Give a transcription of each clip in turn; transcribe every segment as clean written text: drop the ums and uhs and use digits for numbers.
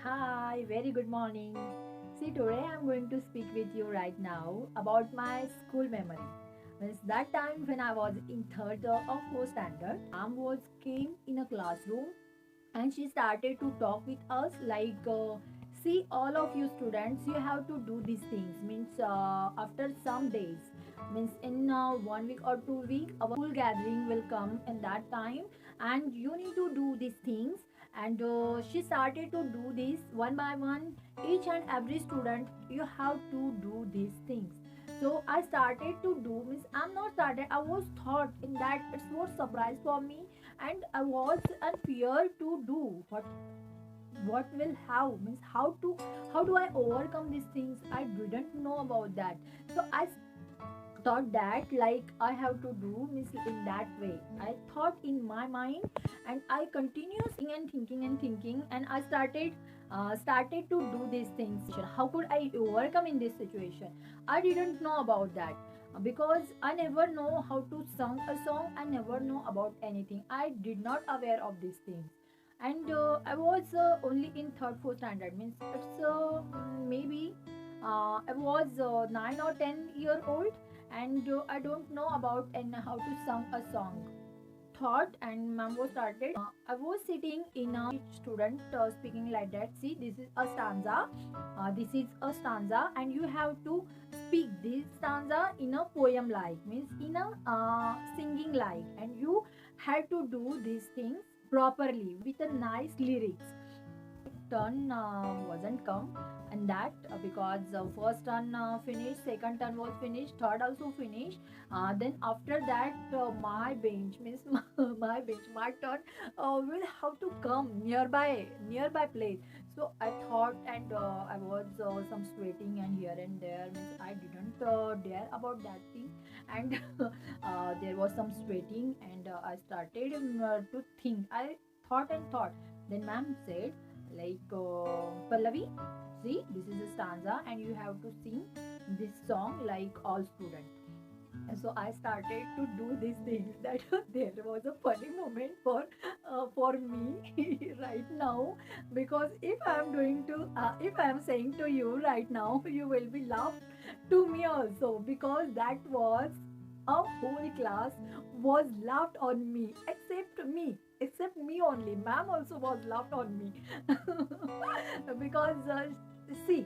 Hi, very good morning. See, today I'm going to speak with you right now about my school memory. Means that time when I was in third or fourth standard, mom was came in a classroom and she started to talk with us like, see, all of you students, you have to do these things. Means after some days, means in 1 week or 2 week, our school gathering will come in that time, and you need to do these things. And she started to do this one by one, each and every student you have to do these things. So I started to do, means I'm not started, I was thought in that it's more surprise for me, and I was in fear to do what will how, means how do I overcome these things. I didn't know about that. So I thought that like I have to do, means in that way I thought in my mind, and I continued thinking and thinking and thinking, and I started to do these things. How could I overcome in this situation? I didn't know about that, because I never know how to sing a song. I never know about anything. I did not aware of these things. And I was only in third fourth standard, means it's maybe I was 9 or 10-year old, and I don't know about and how to sing a song. Thought and mambo started. I was sitting in a student speaking like that. See, this is a stanza. This is a stanza, and you have to speak this stanza in a poem like, means in a singing like, and you had to do these things properly with a nice lyrics. Turn wasn't come, and that because first turn finished, second turn was finished, third also finished. Then after that, my bench, means my bench, my turn will have to come nearby place. So I thought, and I was some sweating and here and there, means I didn't dare about that thing. And there was some sweating, and I started to think. I thought and thought. Then ma'am said, like, Pallavi, see, this is a stanza, and you have to sing this song like all students. And so I started to do these things. That there was a funny moment for me right now, because if I am saying to you right now, you will be laughed to me also, because that was a whole class was laughed on me, except me only. Ma'am also was laughed on me. Because see,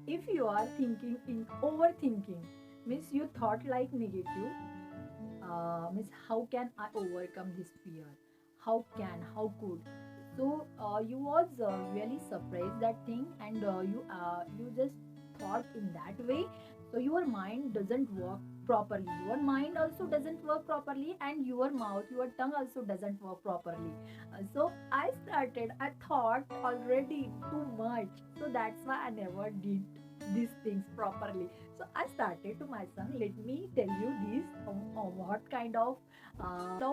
if you are thinking in overthinking, means you thought like negative, means how can I overcome this fear? How could? So you was really surprised that thing, and you just thought in that way. So your mind doesn't work properly. Your mind also doesn't work properly, and your mouth, your tongue also doesn't work properly. So I thought already too much. So that's why I never did these things properly. So I started to my son, let me tell you this, what kind of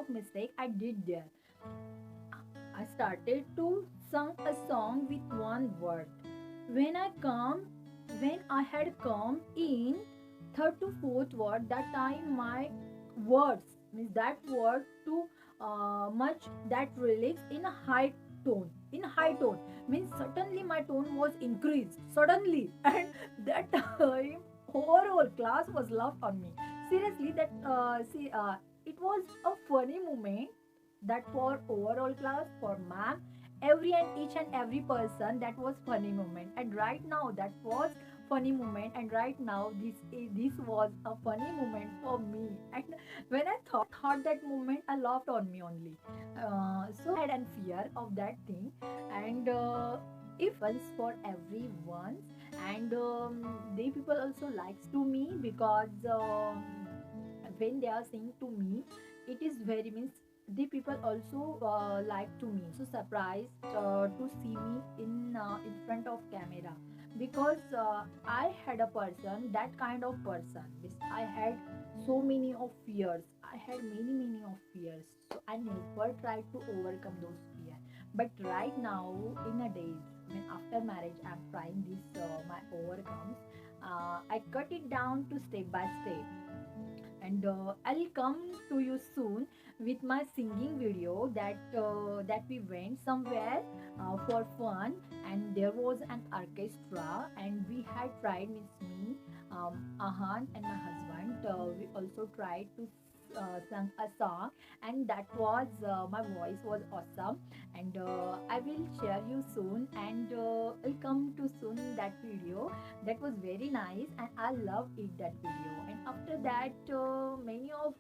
mistake I did there. I started to sing a song with one word. When I come, when I had come in third to fourth word, that time my words, means that word too much, that relics in a high tone. In high tone means suddenly my tone was increased suddenly, and that time overall class was laughed on me. Seriously, that it was a funny moment, that for overall class, for ma'am, every and each and every person, that was funny moment. And right now that was funny moment, and right now this was a funny moment for me. And when I thought that moment, I laughed on me only. So I had an fear of that thing. And if once for everyone, and they people also likes to me, because when they are saying to me, it is very, means the people also like to me, so surprised to see me in front of camera. Because I had a person, that kind of person, means I had so many of fears. I had many of fears, so I never tried to overcome those fears. But right now, in a days, I mean, after marriage, I'm trying this my overcomes. I cut it down to step by step, and I'll come to you soon with my singing video, that we went somewhere for fun, and there was an orchestra, and we had tried, means me, Ahan and my husband, we also tried to sing a song, and that was my voice was awesome. And I will share you soon, and I'll come to soon that video. That was very nice, and I love it that video. And after that, many of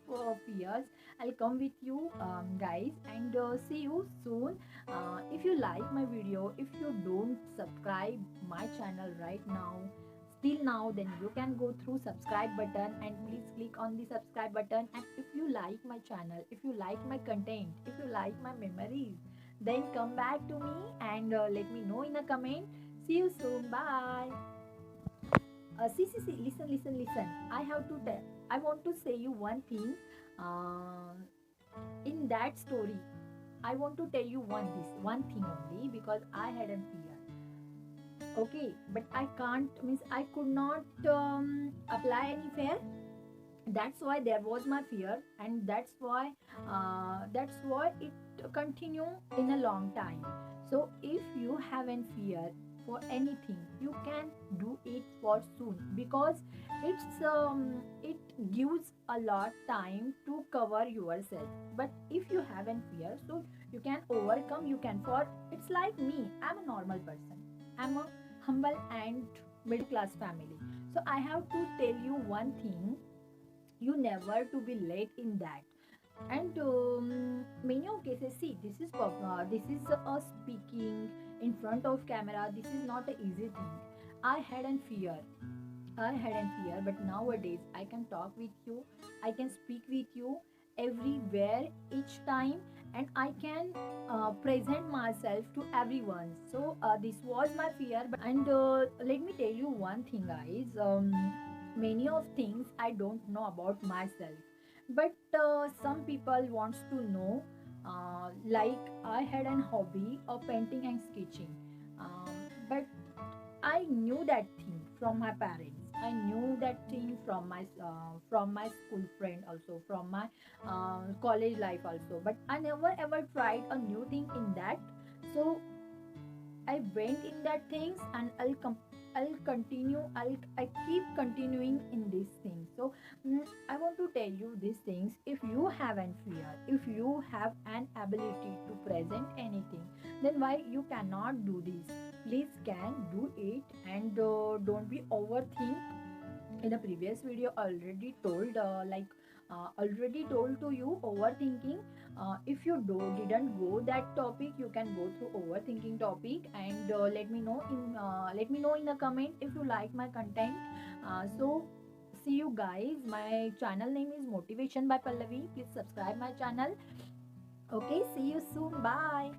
years, I'll come with you, guys, and see you soon. If you like my video, if you don't subscribe my channel right now, still now, then you can go through subscribe button, and please click on the subscribe button. And if you like my channel, if you like my content, if you like my memories, then come back to me, and let me know in a comment. See you soon. Bye. See, listen. I want to say you one thing. uh, in that story, I want to tell you one thing only, because I had a fear. Okay, but I can't, means I could not apply any fear. That's why there was my fear, and that's why it continue in a long time. So if you have an fear for anything, you can do it for soon, because it gives a lot time to cover yourself. But if you have an fear, so you can overcome, you can. For it's like me, I'm a normal person, I'm a humble and middle class family. So I have to tell you one thing: you never to be late in that. And many of cases, see, this is a speaking in front of camera, this is not an easy thing. I had an fear, but nowadays I can talk with you, I can speak with you everywhere, each time, and I can present myself to everyone. So this was my fear. But and let me tell you one thing, guys. Many of things I don't know about myself, but some people wants to know. Like, I had an hobby of painting and sketching, but I knew that thing from my parents. I knew that thing from my school friend, also from my college life also. But I never ever tried a new thing in that. So I went in that things, and I'll continue. I keep continuing in these things. So I want to tell you these things. If you have an fear, if you have an ability to present anything, then why you cannot do this? Please can do it, and don't be overthink. In a previous video, already told to you overthinking. If you didn't go that topic, you can go through overthinking topic, and let me know in a comment if you like my content. So see you guys. My channel name is Motivation by Pallavi. Please subscribe my channel. Okay, see you soon. Bye.